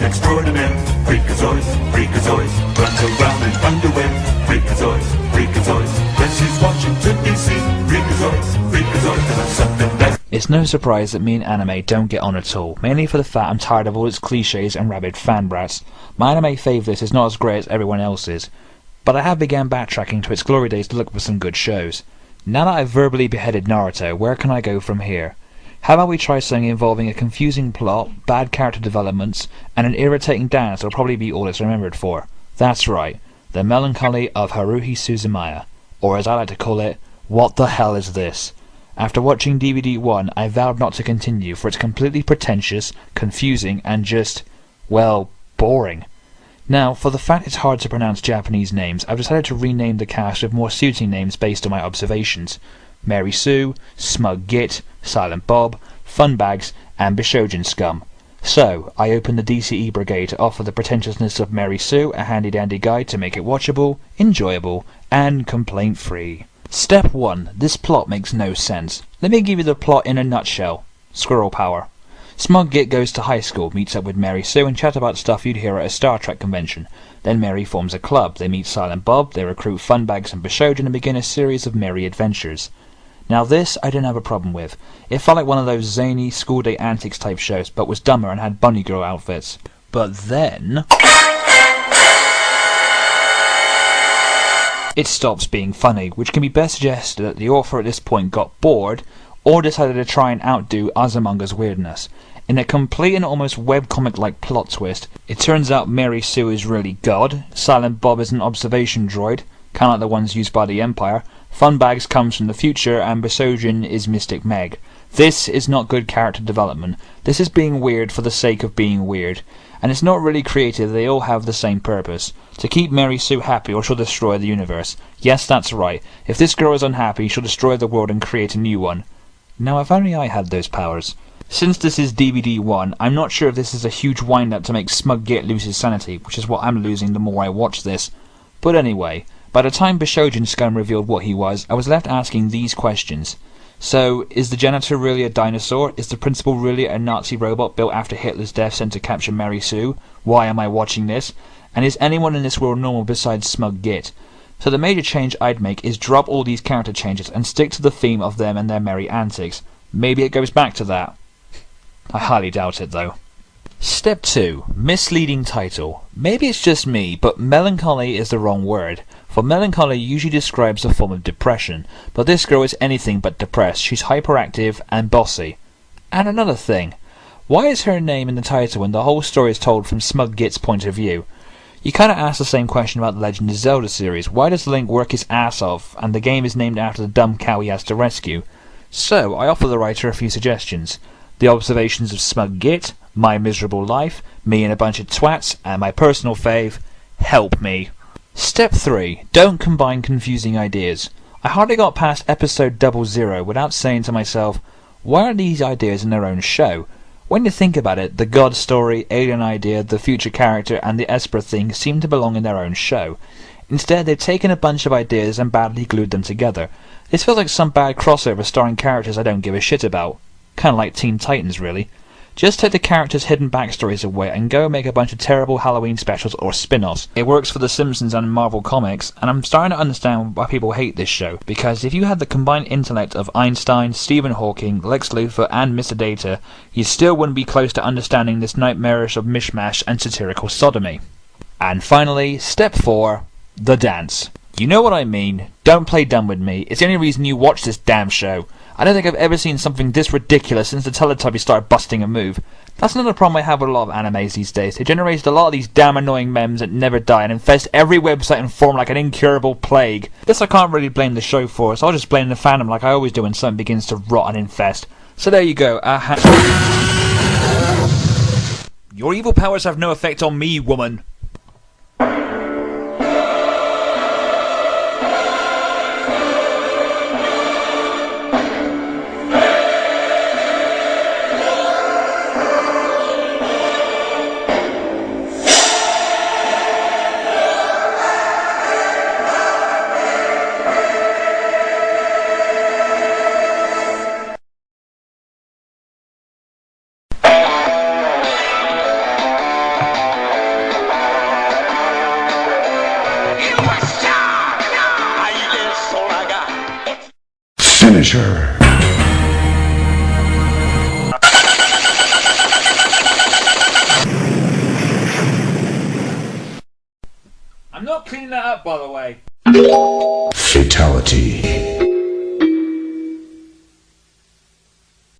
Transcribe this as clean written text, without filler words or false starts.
extraordinaire. Freakazoid, freakazoid, runs around in underwear. Freakazoid, freakazoid, when she's watching DC. Freakazoid, freakazoid, and I'm something that... It's no surprise that me and anime don't get on at all, mainly for the fact I'm tired of all its cliches and rabid fanbrats. My anime favourite is not as great as everyone else's, but I have began backtracking to its glory days to look for some good shows. Now that I've verbally beheaded Naruto, where can I go from here? How about we try something involving a confusing plot, bad character developments, and an irritating dance that'll probably be all it's remembered for. That's right, the Melancholy of Haruhi Suzumiya, or as I like to call it, what the hell is this? After watching DVD 1, I vowed not to continue, for it's completely pretentious, confusing, and just, well, boring. Now, for the fact it's hard to pronounce Japanese names, I've decided to rename the cast with more suiting names based on my observations. Mary Sue, Smug Git, Silent Bob, Funbags, and Bishojin Scum. So, I opened the DCE brigade to offer the pretentiousness of Mary Sue a handy-dandy guide to make it watchable, enjoyable, and complaint-free. Step 1. This plot makes no sense. Let me give you the plot in a nutshell. Squirrel power. Smug Git goes to high school, meets up with Mary Sue, and chat about stuff you'd hear at a Star Trek convention. Then Mary forms a club. They meet Silent Bob, they recruit Funbags and Bishojin, and begin a series of merry adventures. Now this I didn't have a problem with. It felt like one of those zany school day antics type shows, but was dumber and had bunny girl outfits. But then... it stops being funny, which can be best suggested that the author at this point got bored, or decided to try and outdo Azumanga's weirdness. In a complete and almost webcomic-like plot twist, it turns out Mary Sue is really God, Silent Bob is an observation droid, kind of like the ones used by the Empire, Funbags comes from the future, and Bishojin is Mystic Meg. This is not good character development. This is being weird for the sake of being weird. And it's not really creative, they all have the same purpose. To keep Mary Sue happy or she'll destroy the universe. Yes, that's right. If this girl is unhappy, she'll destroy the world and create a new one. Now, if only I had those powers. Since this is DVD 1, I'm not sure if this is a huge wind-up to make Smug Git lose his sanity, which is what I'm losing the more I watch this. But anyway, by the time Bishojin Scum revealed what he was, I was left asking these questions. So, is the janitor really a dinosaur? Is the principal really a Nazi robot built after Hitler's death sent to capture Mary Sue? Why am I watching this? And is anyone in this world normal besides Smug Git? So the major change I'd make is drop all these character changes and stick to the theme of them and their merry antics. Maybe it goes back to that. I highly doubt it though. Step 2. Misleading title. Maybe it's just me, but melancholy is the wrong word. For melancholy usually describes a form of depression, but this girl is anything but depressed. She's hyperactive and bossy. And another thing. Why is her name in the title when the whole story is told from Smug Git's point of view? You kinda ask the same question about the Legend of Zelda series. Why does Link work his ass off, and the game is named after the dumb cow he has to rescue? So, I offer the writer a few suggestions. The Observations of Smug Git, My Miserable Life, Me and a Bunch of Twats, and my personal fave, Help Me. Step 3. Don't combine confusing ideas. I hardly got past episode 00 without saying to myself, why aren't these ideas in their own show? When you think about it, the God story, alien idea, the future character, and the Esper thing seem to belong in their own show. Instead, they've taken a bunch of ideas and badly glued them together. This feels like some bad crossover starring characters I don't give a shit about. Kinda like Teen Titans, really. Just take the characters' hidden backstories away and go make a bunch of terrible Halloween specials or spin-offs. It works for The Simpsons and Marvel Comics, and I'm starting to understand why people hate this show, because if you had the combined intellect of Einstein, Stephen Hawking, Lex Luthor, and Mr. Data, you still wouldn't be close to understanding this nightmarish of mishmash and satirical sodomy. And finally, step 4, the dance. You know what I mean. Don't play dumb with me. It's the only reason you watch this damn show. I don't think I've ever seen something this ridiculous since the Teletubbies started busting a move. That's another problem I have with a lot of animes these days. They generate a lot of these damn annoying memes that never die and infest every website and forum like an incurable plague. This I can't really blame the show for, so I'll just blame the fandom like I always do when something begins to rot and infest. So there you go. Your evil powers have no effect on me, woman. Finish her. I'm not cleaning that up, by the way. Fatality.